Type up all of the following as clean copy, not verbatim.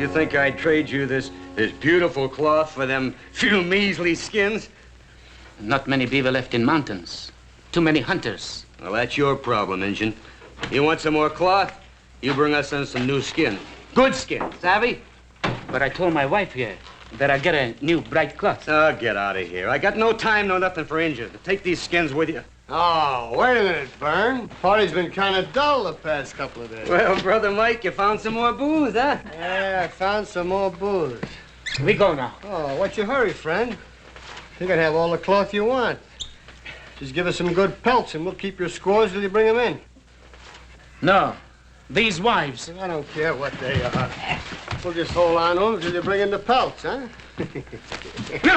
you think I'd trade you this beautiful cloth for them few measly skins? Not many beaver left in mountains. Too many hunters. Well, that's your problem, Injun. You want some more cloth? You bring us in some new skin. Good skin, savvy? But I told my wife here that I get a new bright cloth. Oh, get out of here. I got no time, no nothing for Injun. Take these skins with you. Oh, wait a minute, Vern. Party's been kind of dull the past couple of days. Well, Brother Mike, you found some more booze, huh? Yeah, I found some more booze. We go now. Oh, what's your hurry, friend? You can have all the cloth you want. Just give us some good pelts and we'll keep your scores till you bring them in. No, these wives. I don't care what they are. We'll just hold on to them till you bring in the pelts, huh? No,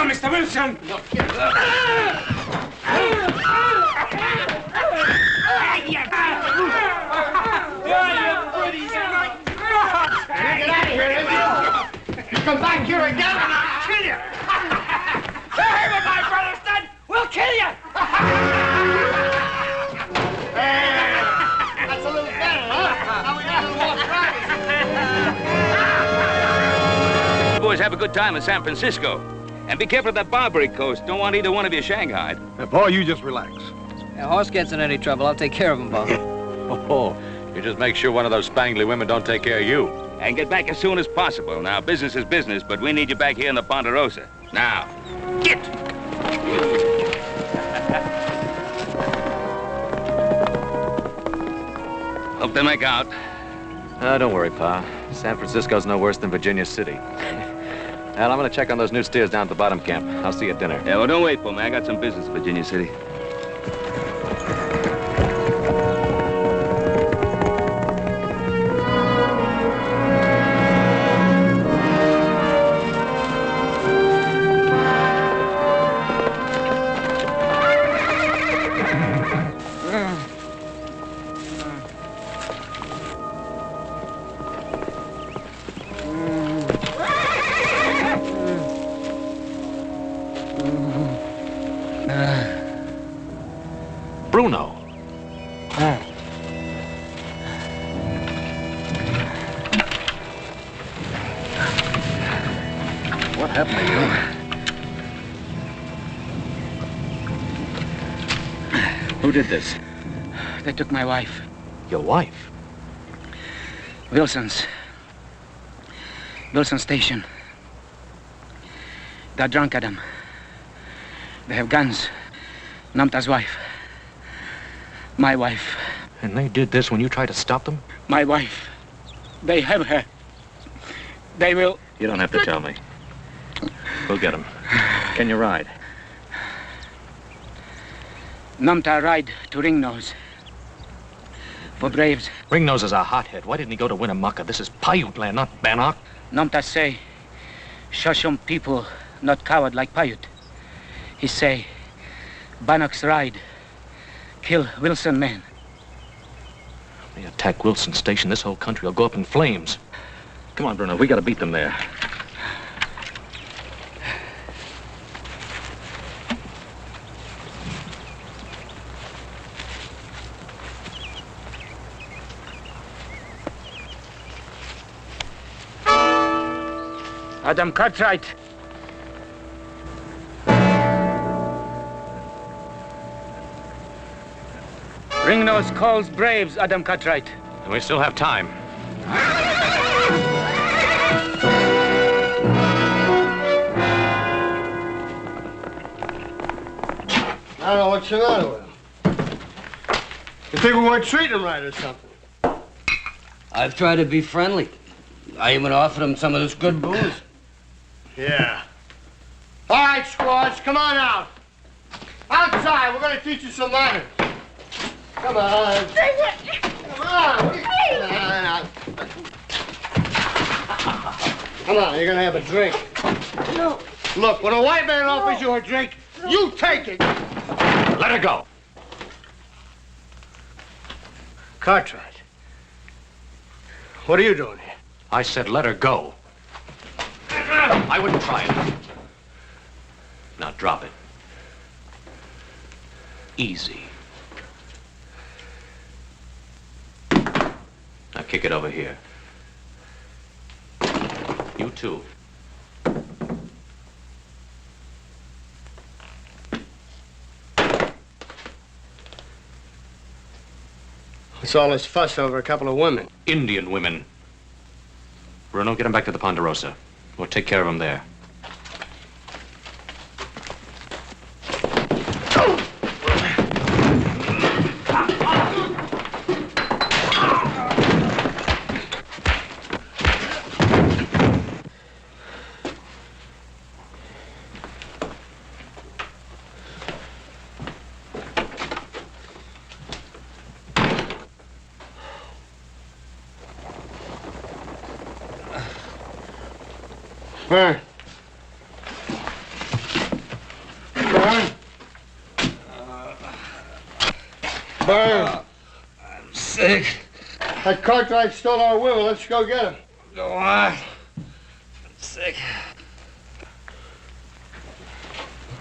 Mr. Wilson! Look, get up. Get out of here, you come back here again and I'll kill you! Hey, what my brother's done, we'll kill you! Hey, that's a little better, huh? Now we got a little more practice. Boys, have a good time in San Francisco. And be careful of that Barbary Coast. Don't want either one of you shanghaied. Paul, you just relax. If Horse gets in any trouble, I'll take care of him, Bob. Oh, you just make sure one of those spangly women don't take care of you. And get back as soon as possible. Now, business is business, but we need you back here in the Ponderosa. Now, get! Hope they make out. Don't worry, Pa. San Francisco's no worse than Virginia City. Al, I'm gonna check on those new steers down at the bottom camp. I'll see you at dinner. Yeah, well, don't wait for me. I got some business in Virginia City. Bruno. What happened to you? Who did this? They took my wife. Your wife? Wilson Station. They're drunk, Adam. They have guns. Namta's wife. My wife. And they did this when you tried to stop them? My wife. They have her. They will... You don't have to tell me. We'll get them. Can you ride? Namta ride to Ringnose. For Braves. Ringnose is a hothead. Why didn't he go to Winnemucca? This is Paiute land, not Bannock. Namta say, Shoshone people not coward like Paiute. He say, Bannock's ride, kill Wilson men. They attack Wilson Station, this whole country will go up in flames. Come on, Bruno, we gotta beat them there. Adam Cartwright. Ringnose calls Braves, Adam Cartwright. And we still have time. I don't know what's the matter with him. You think we weren't treating him right or something? I've tried to be friendly. I even offered him some of this good booze. Yeah. All right, squads, come on out. Outside, we're going to teach you some manners. Come on. Come on. Come on, you're going to have a drink. No. Look, when a white man offers you a drink, you take it. Let her go. Cartwright, what are you doing here? I said let her go. I wouldn't try it. Now drop it. Easy. Now kick it over here. too. What's all this fuss over a couple of women? Indian women. Bruno, get him back to the Ponderosa. We'll take care of him there. Burn. Burn. Burn. I'm sick. That Cartwright stole our women. Let's go get him. Go on. I'm sick.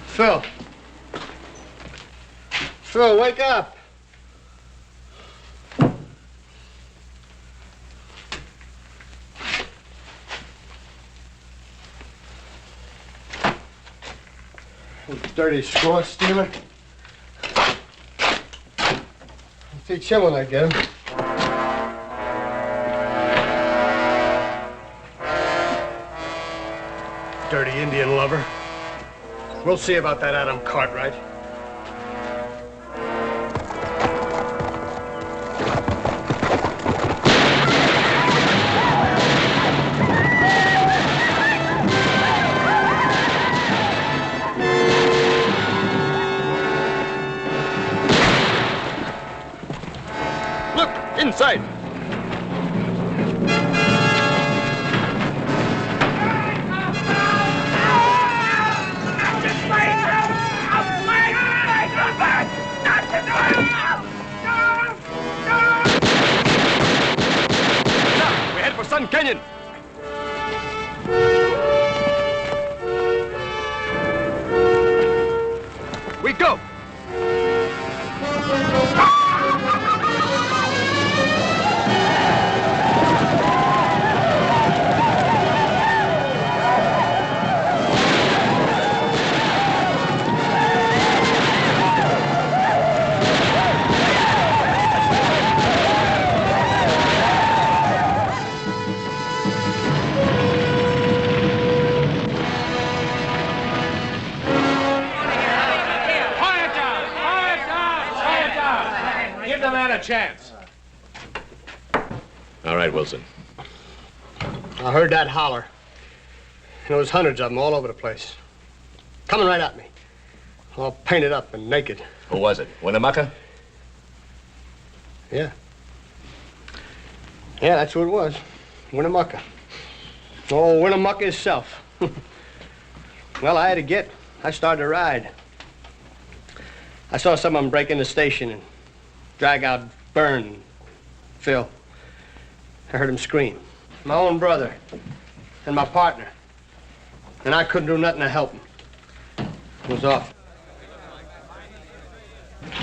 Phil. Phil, wake up. Dirty score stealer. I'll teach him when I get him. Dirty Indian lover. We'll see about that Adam Cartwright. Inside. We head for Sun Canyon. We go. Chance. All right, Wilson. I heard that holler. There was hundreds of them all over the place. Coming right at me. All painted up and naked. Who was it? Winnemucca? Yeah. Yeah, that's who it was. Winnemucca. Oh, Winnemucca himself. Well, I had to get. I started to ride. I saw some of them break in the station and drag out Byrne and Phil. I heard him scream. My own brother and my partner. And I couldn't do nothing to help him. It was off.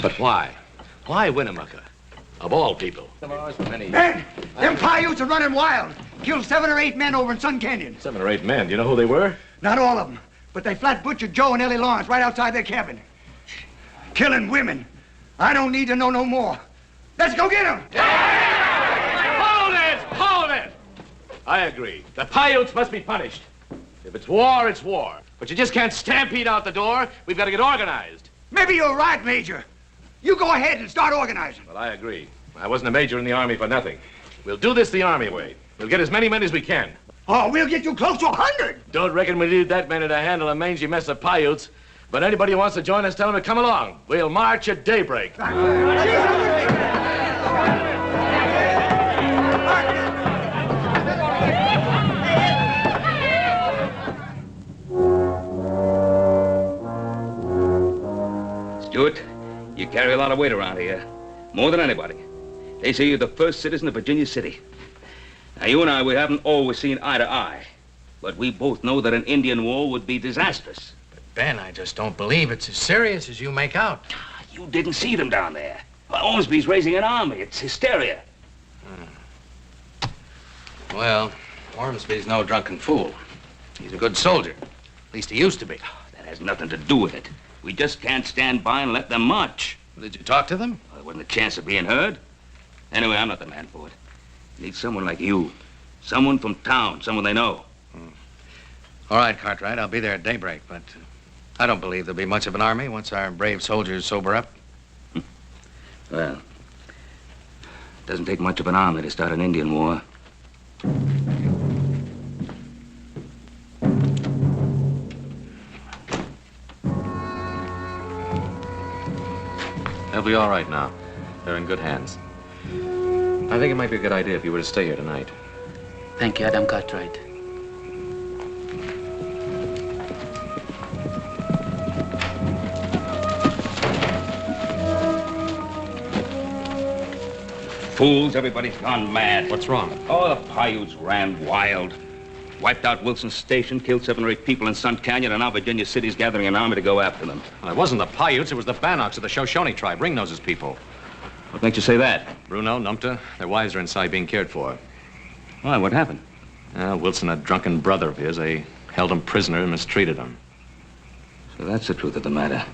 But why? Why Winnemucca? Of all people. Men! Them Paiutes are running wild. Killed 7 or 8 men over in Sun Canyon. 7 or 8 men. Do you know who they were? Not all of them, but they flat butchered Joe and Ellie Lawrence right outside their cabin. Killing women. I don't need to know no more. Let's go get them! Hold it! Hold it! I agree. The Paiutes must be punished. If it's war, it's war. But you just can't stampede out the door. We've got to get organized. Maybe you're right, Major. You go ahead and start organizing. Well, I agree. I wasn't a major in the Army for nothing. We'll do this the Army way. We'll get as many men as we can. Oh, we'll get you close to 100. Don't reckon we need that many to handle a mangy mess of Paiutes. But anybody who wants to join us, tell them to come along. We'll march at daybreak. Stewart, you carry a lot of weight around here. More than anybody. They say you're the first citizen of Virginia City. Now, you and I, we haven't always seen eye to eye. But we both know that an Indian war would be disastrous. Ben, I just don't believe it's as serious as you make out. You didn't see them down there. Ormsby's raising an army. It's hysteria. Well, Ormsby's no drunken fool. He's a good soldier. At least he used to be. That has nothing to do with it. We just can't stand by and let them march. Did you talk to them? Well, there wasn't a chance of being heard. Anyway, I'm not the man for it. Need someone like you. Someone from town, someone they know. All right, Cartwright, I'll be there at daybreak, but I don't believe there'll be much of an army once our brave soldiers sober up. Well, it doesn't take much of an army to start an Indian war. They'll be all right now. They're in good hands. I think it might be a good idea if you were to stay here tonight. Thank you, Adam Cartwright. Fools, everybody's gone mad. What's wrong? Oh, the Paiutes ran wild. Wiped out Wilson's station, killed 7 or 8 people in Sun Canyon, and now Virginia City's gathering an army to go after them. Well, it wasn't the Paiutes, it was the Bannocks of the Shoshone tribe. Ringnoses people. What makes you say that? Bruno, Numpta, their wives are inside being cared for. Why, what happened? Wilson, a drunken brother of his, they held him prisoner and mistreated him. So that's the truth of the matter.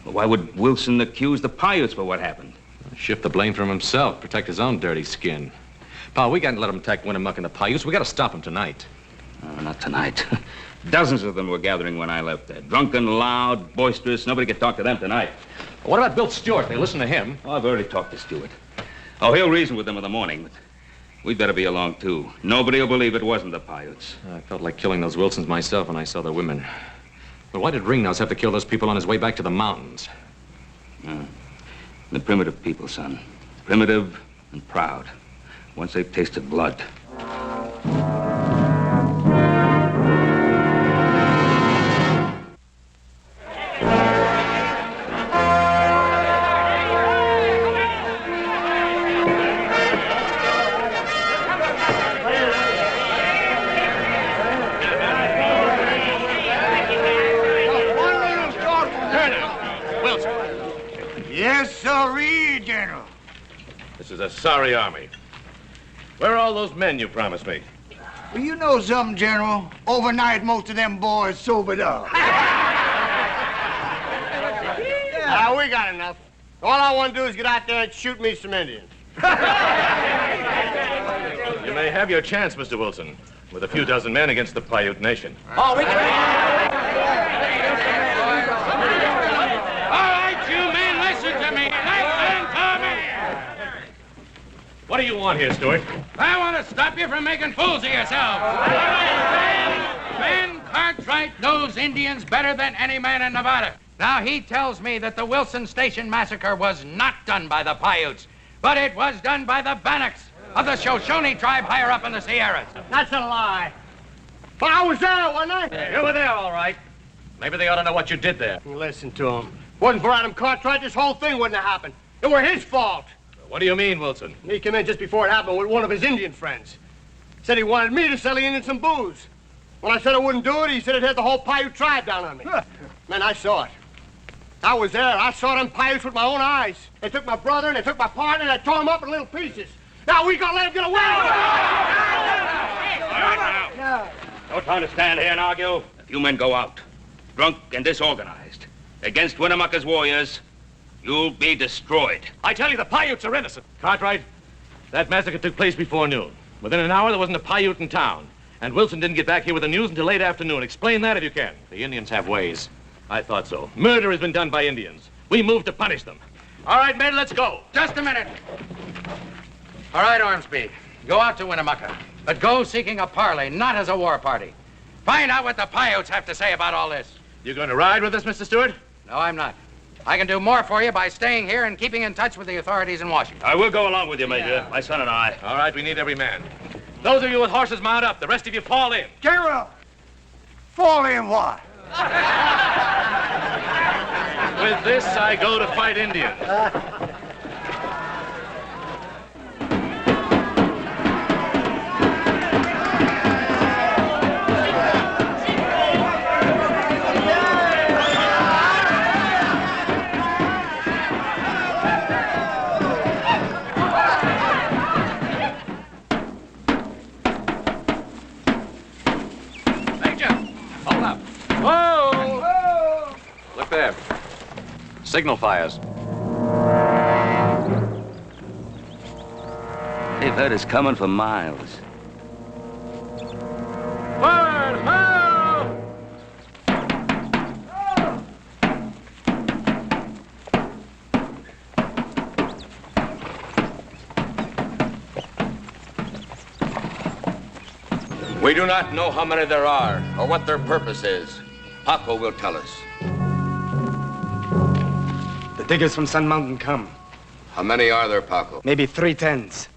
Well, why would Wilson accuse the Paiutes for what happened? Shift the blame from himself, protect his own dirty skin. Pa, we can't let him attack Winnemucca and the Paiutes. We gotta stop him tonight. Oh, not tonight. Dozens of them were gathering when I left there. Drunken, loud, boisterous. Nobody could talk to them tonight. What about Bill Stewart? They listen to him. Oh, I've already talked to Stewart. Oh, he'll reason with them in the morning, but we'd better be along, too. Nobody will believe it wasn't the Paiutes. I felt like killing those Wilsons myself when I saw the women. But why did Ringnose have to kill those people on his way back to the mountains? The primitive people, son. Primitive and proud. Once they've tasted blood. Yes, sirree, General. This is a sorry army. Where are all those men you promised me? Well, you know something, General? Overnight, most of them boys sobered up. We got enough. All I want to do is get out there and shoot me some Indians. You may have your chance, Mr. Wilson, with a few dozen men against the Paiute nation. Oh, we can... What do you want here, Stewart? I want to stop you from making fools of yourselves. Ben Cartwright knows Indians better than any man in Nevada. Now, he tells me that the Wilson Station massacre was not done by the Paiutes, but it was done by the Bannocks of the Shoshone tribe higher up in the Sierras. That's a lie. But I was there, wasn't I? You were there, all right. Maybe they ought to know what you did there. Listen to him. Wasn't for Adam Cartwright, this whole thing wouldn't have happened. It were his fault. What do you mean, Wilson? He came in just before it happened with one of his Indian friends. Said he wanted me to sell the Indians some booze. When I said I wouldn't do it, he said it had the whole Paiute tribe down on me. Man, I saw it. I was there. I saw them Paiutes with my own eyes. They took my brother and they took my partner and they tore him up in little pieces. Now we gonna let him get away with it. All right, now. No time to stand here and argue. If you men go out, drunk and disorganized, against Winnemucca's warriors, you'll be destroyed. I tell you, the Paiutes are innocent. Cartwright, that massacre took place before noon. Within an hour, there wasn't a Paiute in town. And Wilson didn't get back here with the news until late afternoon. Explain that if you can. The Indians have ways. I thought so. Murder has been done by Indians. We moved to punish them. All right, men, let's go. Just a minute. All right, Ormsby, go out to Winnemucca, but go seeking a parley, not as a war party. Find out what the Paiutes have to say about all this. You going to ride with us, Mr. Stewart? No, I'm not. I can do more for you by staying here and keeping in touch with the authorities in Washington. I will go along with you, Major. My son and I. All right, we need every man. Those of you with horses, mount up. The rest of you fall in. General, fall in what? With this, I go to fight Indians. Signal fires. They've heard us coming for miles. Forward, ho! We do not know how many there are or what their purpose is. Paco will tell us. The diggers from Sun Mountain come. How many are there, Paco? Maybe 3 tens.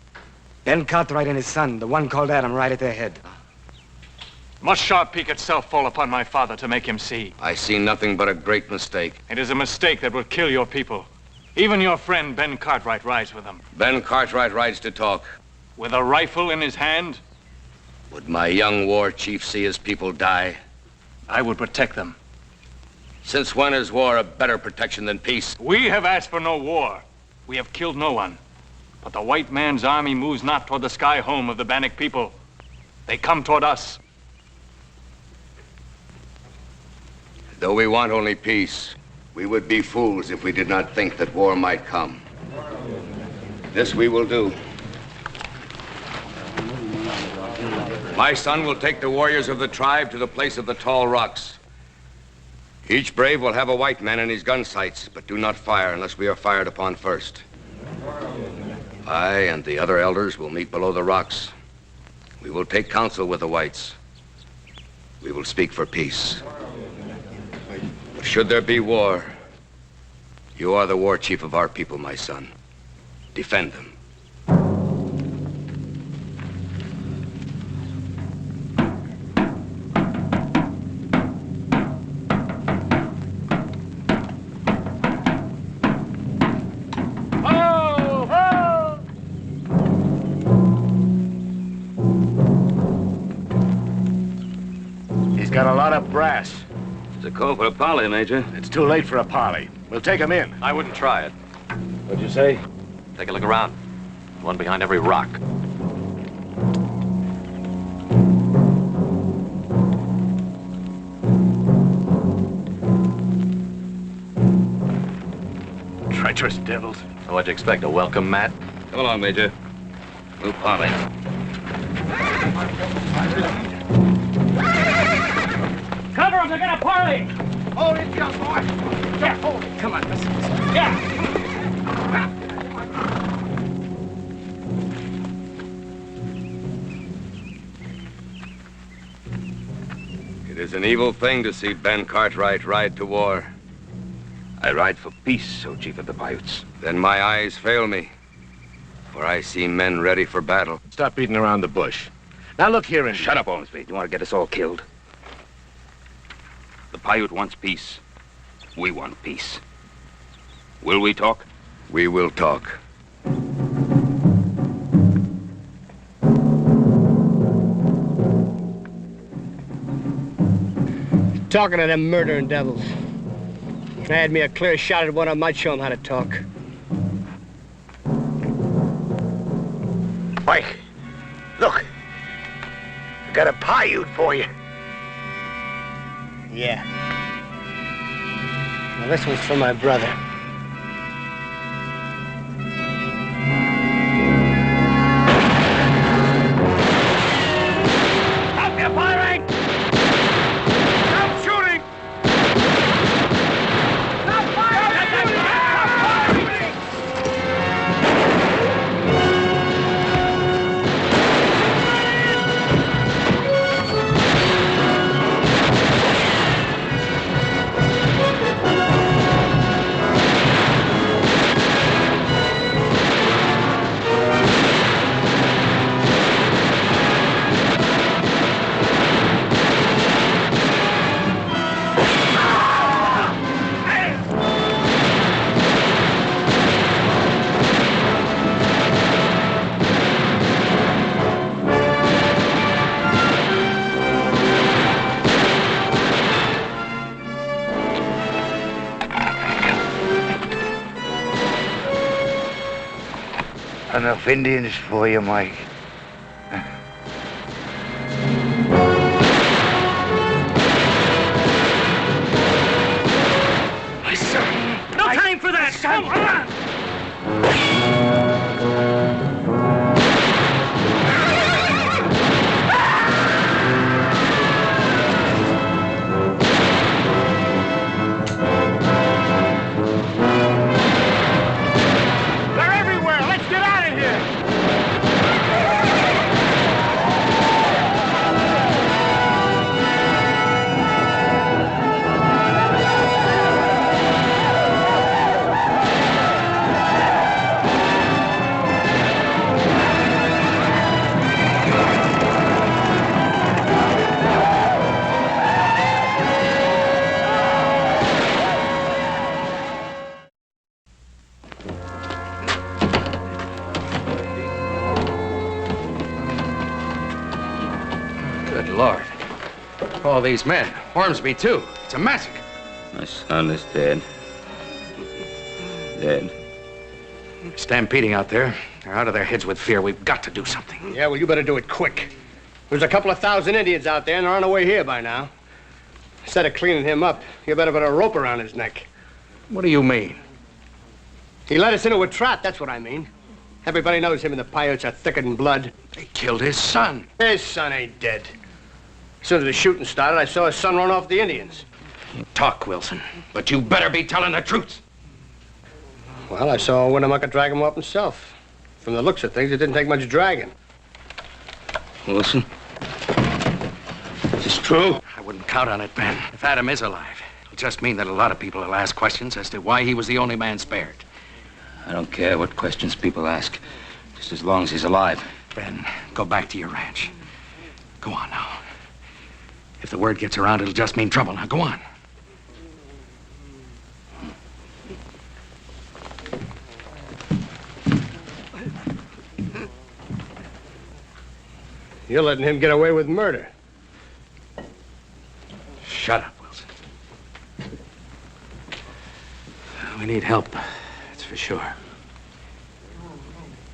Ben Cartwright and his son, the one called Adam, right at their head. Must Sharp Peak itself fall upon my father to make him see? I see nothing but a great mistake. It is a mistake that will kill your people. Even your friend Ben Cartwright rides with them. Ben Cartwright rides to talk. With a rifle in his hand? Would my young war chief see his people die? I would protect them. Since when is war a better protection than peace? We have asked for no war. We have killed no one. But the white man's army moves not toward the sky home of the Bannock people. They come toward us. Though we want only peace, we would be fools if we did not think that war might come. This we will do. My son will take the warriors of the tribe to the place of the tall rocks. Each brave will have a white man in his gun sights, but do not fire unless we are fired upon first. I and the other elders will meet below the rocks. We will take counsel with the whites. We will speak for peace. But should there be war, you are the war chief of our people, my son. Defend them. Got a lot of brass. It's a call for a parley, Major. It's too late for a parley. We'll take him in. I wouldn't try it. What'd you say? Take a look around. One behind every rock. Treacherous devils. What'd you expect, a welcome mat? Come along, Major. We'll parley. Cover him, they're gonna parley! Hold it, young boy. Yeah, hold it. Come on, listen. Yeah. It is an evil thing to see Ben Cartwright ride to war. I ride for peace, O Chief of the Paiutes. Then my eyes fail me, for I see men ready for battle. Stop beating around the bush. Now look here and... Shut up, Ormsby. You want to get us all killed? The Paiute wants peace. We want peace. Will we talk? We will talk. Talking to them murdering devils. If I had me a clear shot at one, I might show them how to talk. Mike, look. I got a Paiute for you. Yeah. Now this one's for my brother. Stop your firing! Stop shooting! Stop firing! Stop firing! Enough Indians for you, Mike. My son! No time all these men. Ormsby, too. It's a massacre. My son is dead. Dead. Stampeding out there. They're out of their heads with fear. We've got to do something. Yeah, well, you better do it quick. There's a couple of thousand Indians out there, and they're on their way here by now. Instead of cleaning him up, you better put a rope around his neck. What do you mean? He led us into a trap, that's what I mean. Everybody knows him and the Paiutes are thicker than blood. They killed his son. His son ain't dead. As soon as the shooting started, I saw his son run off the Indians. You talk, Wilson, but you better be telling the truth. Well, I saw Winnemucca drag him off himself. From the looks of things, it didn't take much dragging. Wilson? Is this true? I wouldn't count on it, Ben. If Adam is alive, it'll just mean that a lot of people will ask questions as to why he was the only man spared. I don't care what questions people ask, just as long as he's alive. Ben, go back to your ranch. Go on now. If the word gets around, it'll just mean trouble. Now, go on. You're letting him get away with murder. Shut up, Wilson. We need help, that's for sure.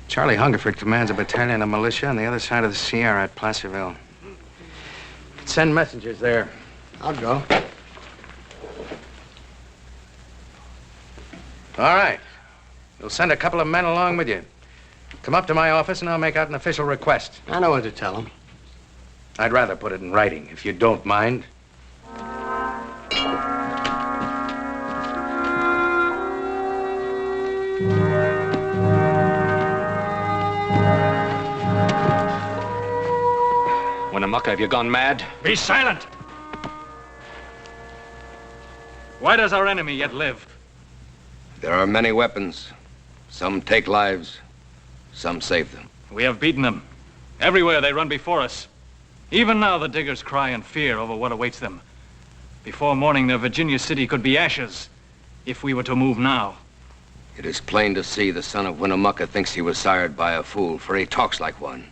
Charlie Hungerford commands a battalion of militia on the other side of the Sierra at Placerville. Send messengers there. I'll go. All right. You'll send a couple of men along with you. Come up to my office and I'll make out an official request. I know what to tell him. I'd rather put it in writing, if you don't mind. Winnemucca, have you gone mad? Be silent! Why does our enemy yet live? There are many weapons. Some take lives, some save them. We have beaten them. Everywhere they run before us. Even now the diggers cry in fear over what awaits them. Before morning, their Virginia city could be ashes if we were to move now. It is plain to see the son of Winnemucca thinks he was sired by a fool, for he talks like one.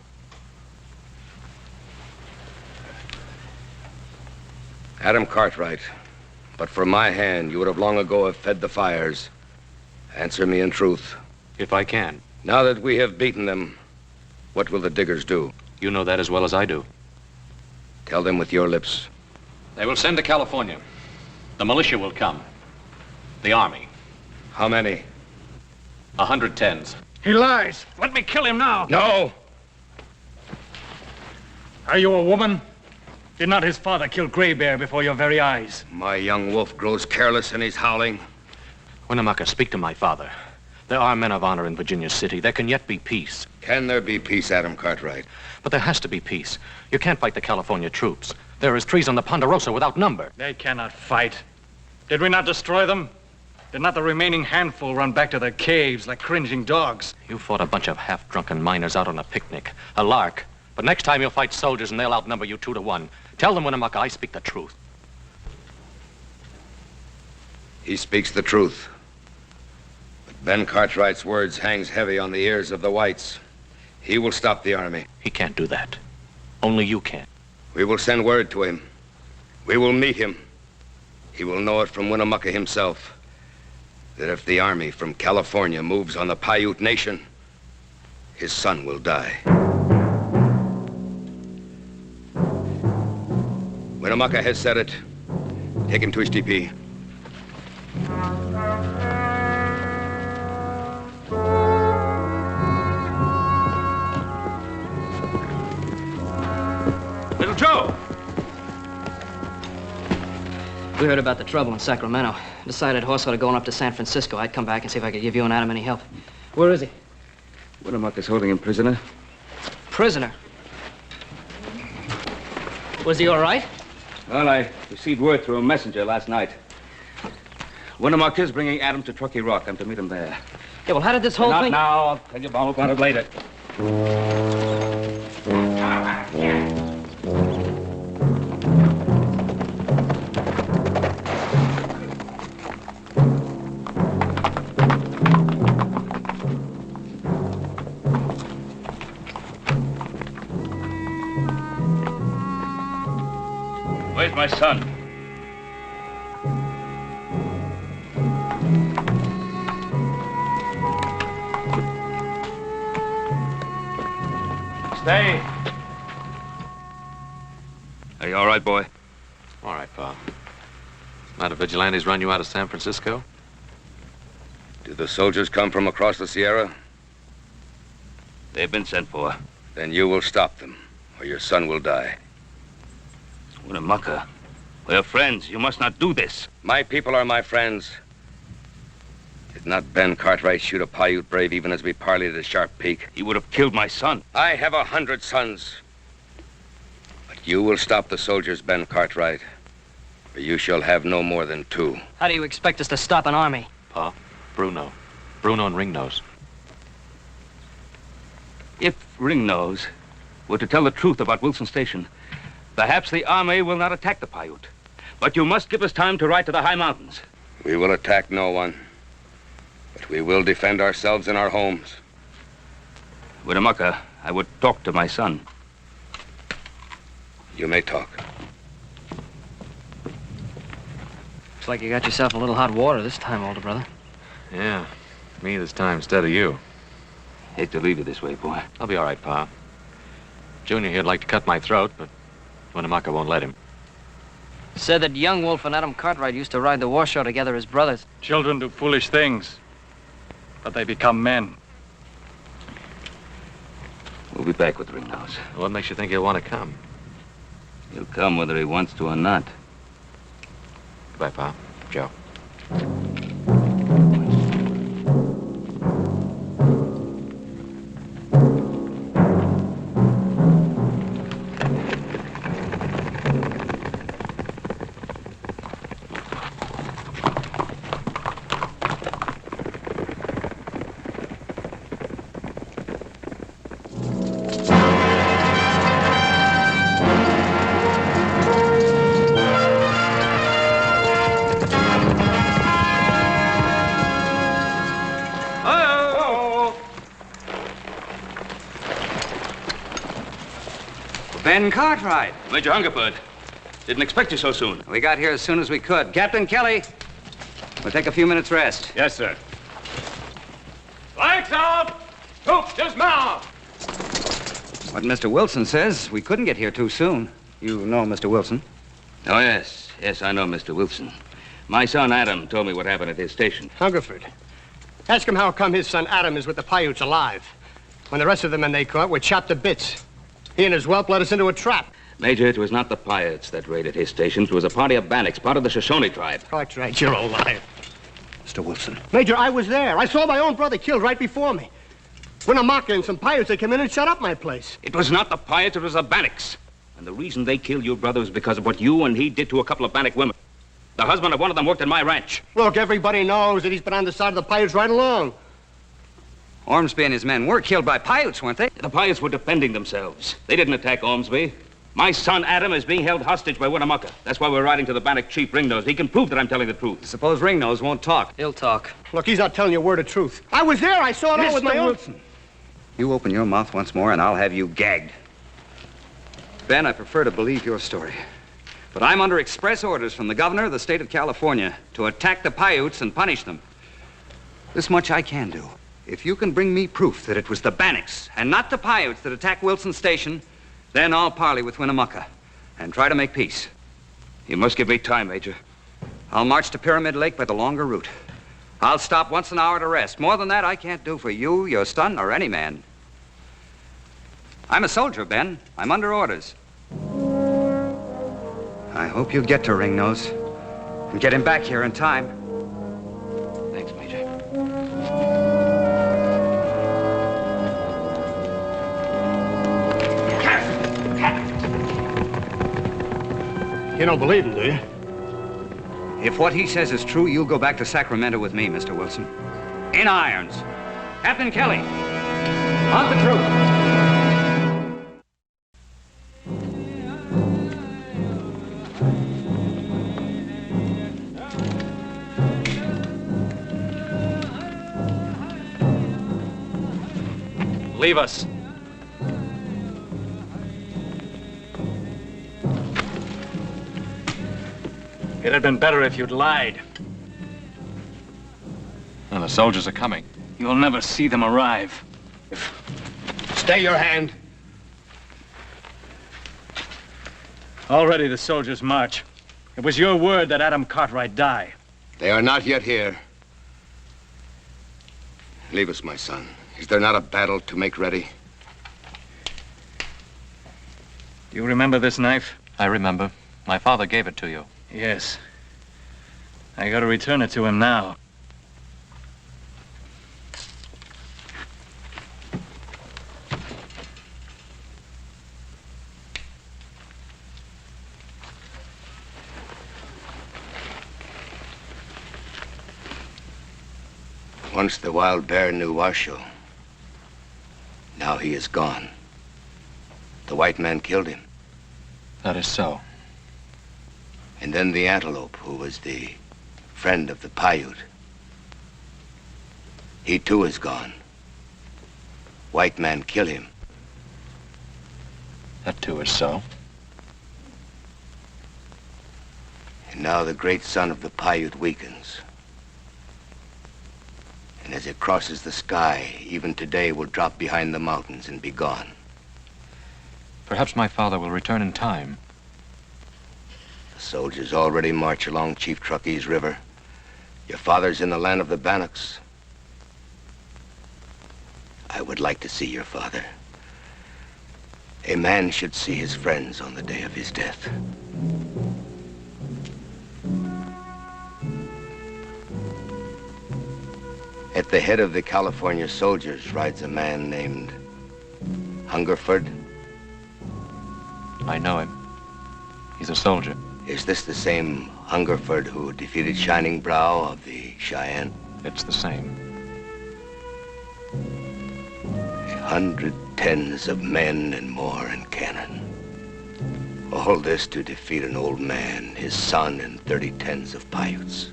Adam Cartwright, but for my hand, you would have long ago have fed the fires. Answer me in truth. If I can. Now that we have beaten them, what will the diggers do? You know that as well as I do. Tell them with your lips. They will send to California. The militia will come. The army. How many? 110s. He lies. Let me kill him now. No! Are you a woman? Did not his father kill Gray Bear before your very eyes? My young wolf grows careless and he's howling. Winnemucca, speak to my father. There are men of honor in Virginia City. There can yet be peace. Can there be peace, Adam Cartwright? But there has to be peace. You can't fight the California troops. There is trees on the Ponderosa without number. They cannot fight. Did we not destroy them? Did not the remaining handful run back to their caves like cringing dogs? You fought a bunch of half-drunken miners out on a picnic. A lark. But next time you'll fight soldiers and they'll outnumber you 2 to 1. Tell them, Winnemucca, I speak the truth. He speaks the truth. But Ben Cartwright's words hangs heavy on the ears of the whites. He will stop the army. He can't do that. Only you can. We will send word to him. We will meet him. He will know it from Winnemucca himself that if the army from California moves on the Paiute nation, his son will die. Winnemucca has said it. Take him to his TP. Little Joe! We heard about the trouble in Sacramento. Decided horse ought to going up to San Francisco. I'd come back and see if I could give you and Adam any help. Where is he? Winnemucca's holding him prisoner. Prisoner? Was he all right? Well, I received word through a messenger last night. Winnemucca's bringing Adam to Truckee Rock. I'm to meet him there. Yeah, well, how did this whole Not thing... now. I'll tell you all about it later. Where's my son. Stay. Are you all right, boy? All right, Pa. Not a vigilantes run you out of San Francisco? Do the soldiers come from across the Sierra? They've been sent for. Then you will stop them, or your son will die. Winnemucca, we're friends. You must not do this. My people are my friends. Did not Ben Cartwright shoot a Paiute brave even as we parleyed at Sharp Peak? He would have killed my son. I have 100 sons. But you will stop the soldiers, Ben Cartwright, or you shall have no more than 2. How do you expect us to stop an army? Pa, Bruno. Bruno and Ringnose. If Ringnose were to tell the truth about Wilson Station, perhaps the army will not attack the Paiute. But you must give us time to ride to the high mountains. We will attack no one. But we will defend ourselves in our homes. Winnemucca, I would talk to my son. You may talk. Looks like you got yourself a little hot water this time, older brother. Yeah, me this time instead of you. Hate to leave you this way, boy. I'll be all right, Pa. Junior here'd like to cut my throat, but Winnemucca won't let him. Said that young Wolf and Adam Cartwright used to ride the war show together as brothers. Children do foolish things, but they become men. We'll be back with Ringnose. What makes you think he'll want to come? He'll come whether he wants to or not. Goodbye, Pa. Joe. Ben Cartwright. Major Hungerford. Didn't expect you so soon. We got here as soon as we could. Captain Kelly, we'll take a few minutes rest. Yes, sir. Flanks out! Troops dismount! What Mr. Wilson says, we couldn't get here too soon. You know Mr. Wilson? Oh, yes. Yes, I know Mr. Wilson. My son Adam told me what happened at his station. Hungerford, ask him how come his son Adam is with the Paiutes alive, when the rest of the men they caught were chopped to bits. He and his whelp led us into a trap. Major, it was not the Paiutes that raided his station. It was a party of Bannocks, part of the Shoshone tribe. Cartwright, you're a liar. Mr. Wilson. Major, I was there. I saw my own brother killed right before me. Winnemucca and some Paiutes, they came in and shut up my place. It was not the Paiutes, it was the Bannocks. And the reason they killed your brother was because of what you and he did to a couple of Bannock women. The husband of one of them worked in my ranch. Look, everybody knows that he's been on the side of the Paiutes right along. Ormsby and his men were killed by Paiutes, weren't they? The Paiutes were defending themselves. They didn't attack Ormsby. My son Adam is being held hostage by Winnemucca. That's why we're riding to the Bannock chief, Ringnose. He can prove that I'm telling the truth. Suppose Ringnose won't talk. He'll talk. Look, he's not telling you a word of truth. I was there. I saw it all with my own... Wilson. You open your mouth once more and I'll have you gagged. Ben, I prefer to believe your story. But I'm under express orders from the governor of the state of California to attack the Paiutes and punish them. This much I can do. If you can bring me proof that it was the Bannocks and not the Paiutes that attacked Wilson Station, then I'll parley with Winnemucca and try to make peace. You must give me time, Major. I'll march to Pyramid Lake by the longer route. I'll stop once an hour to rest. More than that, I can't do for you, your son, or any man. I'm a soldier, Ben. I'm under orders. I hope you get to Ringnose and get him back here in time. Thanks, Major. You don't believe him, do you? If what he says is true, you'll go back to Sacramento with me, Mr. Wilson. In irons. Captain Kelly, on the troop. Leave us. It had been better if you'd lied. And the soldiers are coming. You'll never see them arrive. Stay your hand. Already the soldiers march. It was your word that Adam Cartwright die. They are not yet here. Leave us, my son. Is there not a battle to make ready? Do you remember this knife? I remember. My father gave it to you. Yes. I gotta return it to him now. Once the wild bear knew Washoe. Now he is gone. The white man killed him. That is so. And then the antelope, who was the friend of the Paiute. He too is gone. White man kill him. That too is so. And now the great sun of the Paiute weakens. And as it crosses the sky, even today will drop behind the mountains and be gone. Perhaps my father will return in time. The soldiers already march along Chief Truckee's River. Your father's in the land of the Bannocks. I would like to see your father. A man should see his friends on the day of his death. At the head of the California soldiers rides a man named Hungerford. I know him. He's a soldier. Is this the same Hungerford who defeated Shining Brow of the Cheyenne? It's the same. 100 tens of men and more and cannon. All this to defeat an old man, his son, and 30 tens of Paiutes.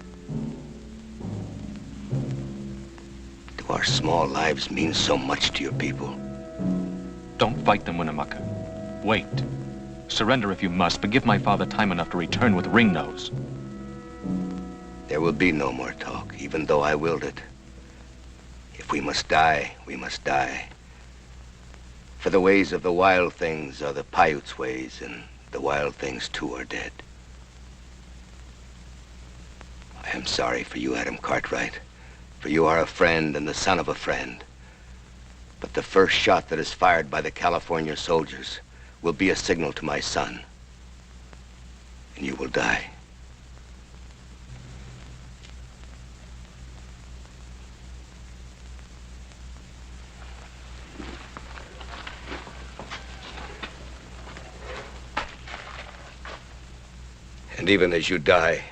Do our small lives mean so much to your people? Don't fight them, Winnemucca. Wait. Surrender if you must, but give my father time enough to return with Ringnose. There will be no more talk, even though I willed it. If we must die, we must die. For the ways of the wild things are the Paiutes' ways, and the wild things too are dead. I am sorry for you, Adam Cartwright, for you are a friend and the son of a friend. But the first shot that is fired by the California soldiers will be a signal to my son, and you will die. And even as you die,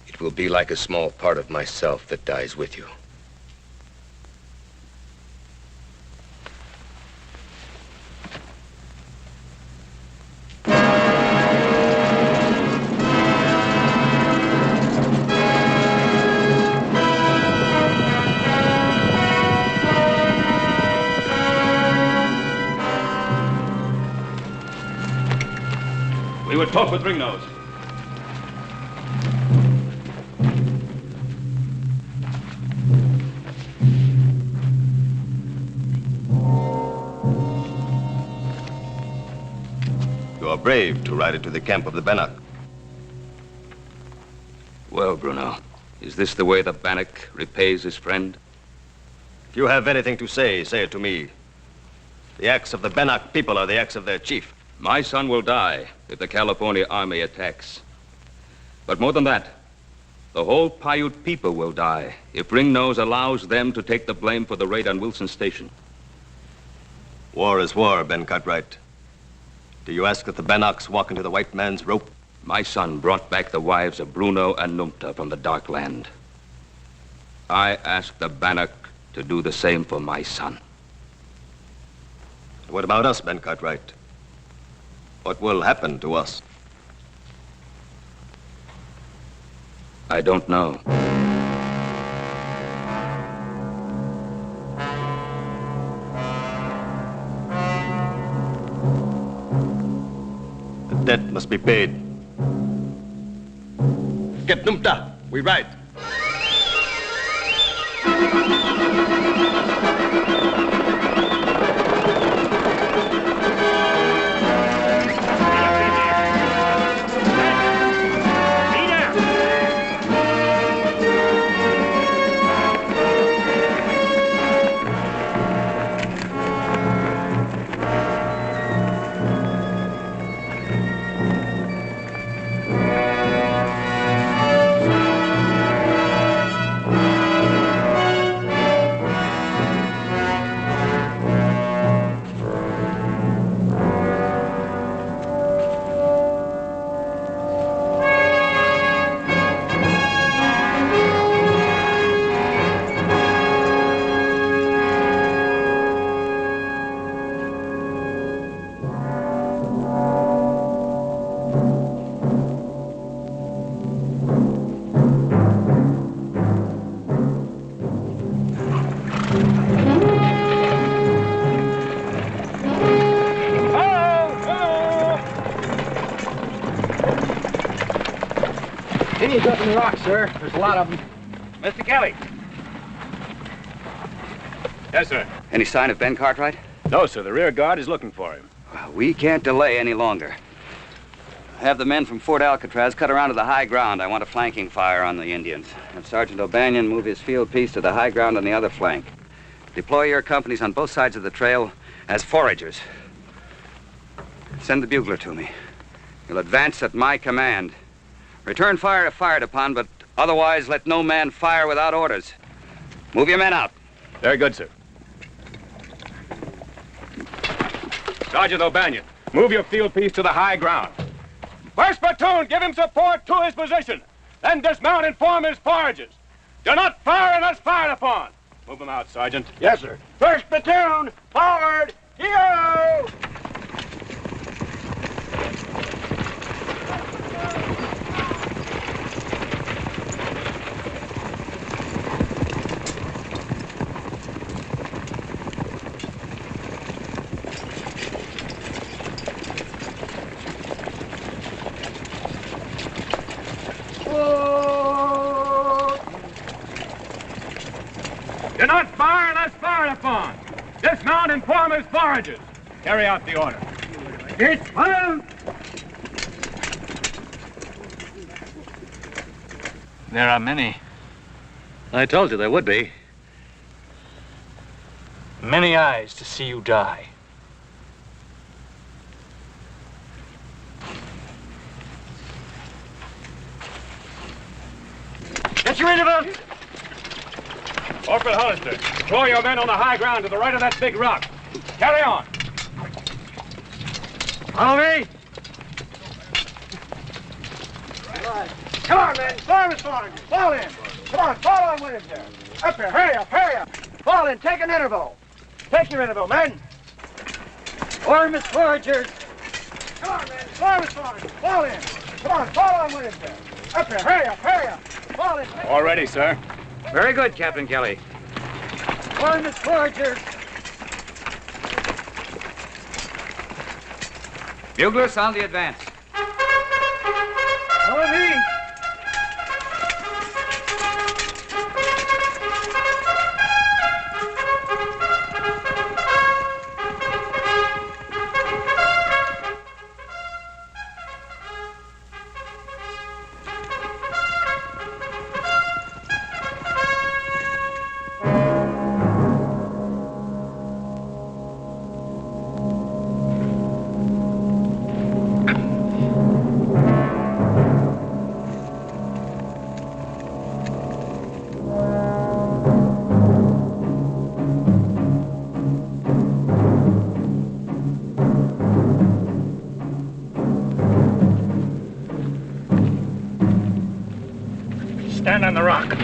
it will be like a small part of myself that dies with you. We would talk with Ringnose. You are brave to ride into the camp of the Bannock. Well, Bruno, is this the way the Bannock repays his friend? If you have anything to say it to me. The acts of the Bannock people are the acts of their chief. My son will die if the California army attacks. But more than that, the whole Paiute people will die if Ringnose allows them to take the blame for the raid on Wilson Station. War is war, Ben Cartwright. Do you ask that the Bannocks walk into the white man's rope? My son brought back the wives of Bruno and Numta from the Dark Land. I ask the Bannock to do the same for my son. What about us, Ben Cartwright? What will happen to us? I don't know. The debt must be paid. Get numta. We ride. Indians up in the rocks, sir. There's a lot of them. Mr. Kelly. Yes, sir. Any sign of Ben Cartwright? No, sir. The rear guard is looking for him. Well, we can't delay any longer. Have the men from Fort Alcatraz cut around to the high ground. I want a flanking fire on the Indians. Have Sergeant O'Banion move his field piece to the high ground on the other flank. Deploy your companies on both sides of the trail as foragers. Send the bugler to me. You'll advance at my command. Return fire if fired upon, but otherwise let no man fire without orders. Move your men out. Very good, sir. Sergeant O'Banion, move your field piece to the high ground. First platoon, give him support to his position. Then dismount and form his foragers. Do not fire unless fired upon. Move them out, Sergeant. Yes, sir. First platoon, forward, yo! Do not fire unless fired upon. Dismount and form as foragers. Carry out the order. It's fire! There are many. I told you there would be. Many eyes to see you die. Get your interval! Corporal Hollister, deploy your men on the high ground to the right of that big rock. Carry on. Follow me! Come on, men! Form is falling! Fall in! Come on, fall on with him there! Up here! Hurry up! Hurry up! Fall in! Take an interval! Take your interval, men! Form is foragers! Come on, men! Form is falling! Fall in! Come on, fall on with him there! Up here! Hurry up! Hurry up! Fall in! All ready, sir. Very good, Captain Kelly. Form is foragers! Bugler, sound the advance. Follow me! Stand on the rock.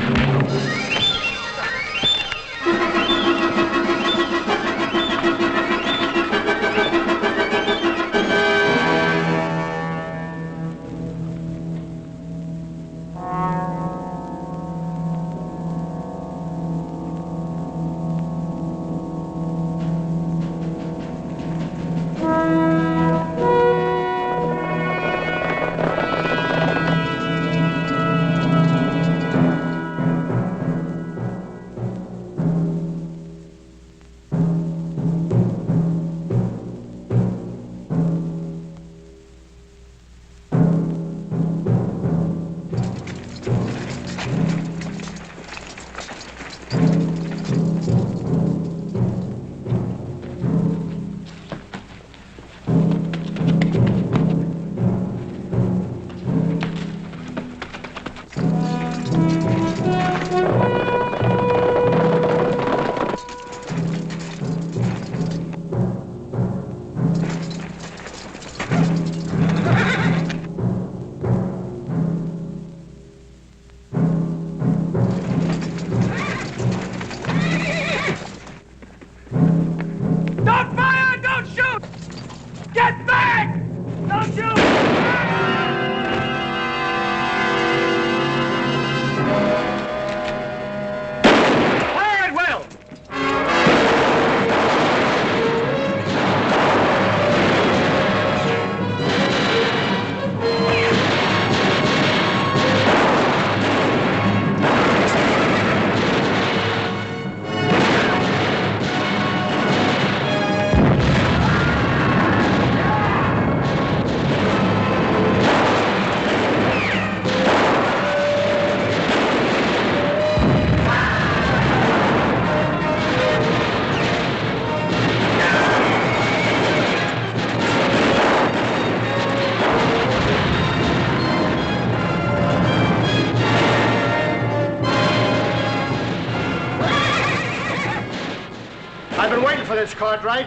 waiting for this, Cartwright.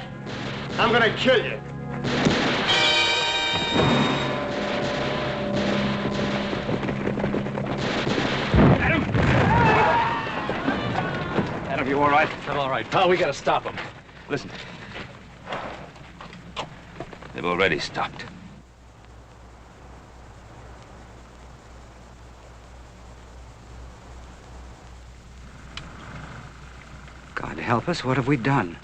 I'm gonna kill you. Adam, you all right? I'm all right, pal. We gotta stop him. Listen. They've already stopped. God help us, what have we done?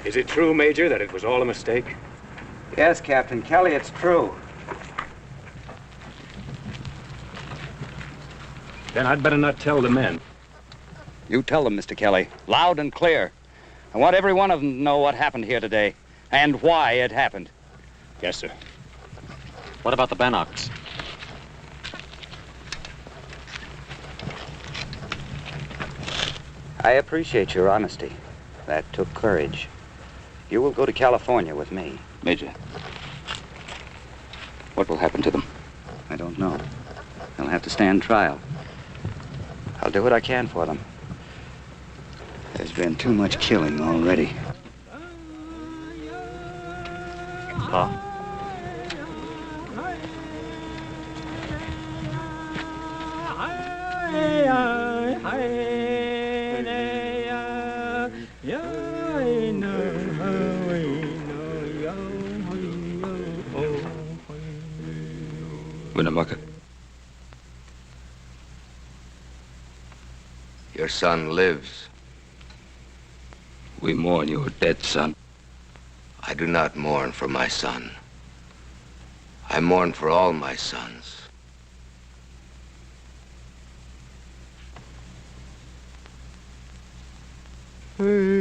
Is it true, Major, that it was all a mistake? Yes, Captain Kelly, it's true. Then I'd better not tell the men. You tell them, Mr. Kelly, loud and clear. I want every one of them to know what happened here today and why it happened. Yes, sir. What about the Bannocks? I appreciate your honesty. That took courage. You will go to California with me. Major, what will happen to them? I don't know. They'll have to stand trial. I'll do what I can for them. There's been too much killing already. Huh? Winnemucca. Your son lives. We mourn your dead son. I do not mourn for my son. I mourn for all my sons. Hey.